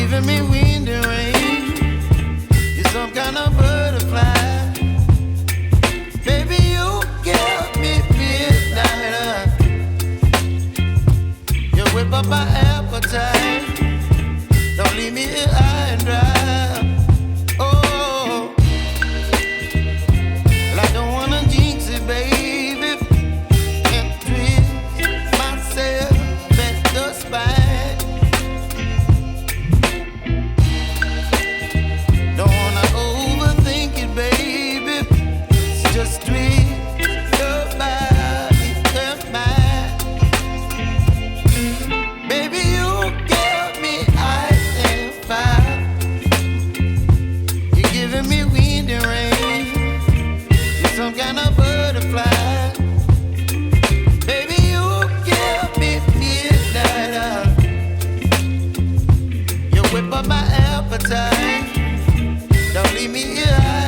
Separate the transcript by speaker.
Speaker 1: giving me wind and rain. You're some kind of butterfly. Baby, you give me midnight. You whip up my appetite. Don't leave me here high and dry. Oh, well, I don't wanna jinx it, baby, and twist myself at the spine. Don't wanna overthink it, baby. It's just twist your body and mine. Baby, you give me ice and fire. You're giving me wind and rain. You're some kind of butterfly. Baby, you give me midnight. You whip up my appetite. Don't leave me here.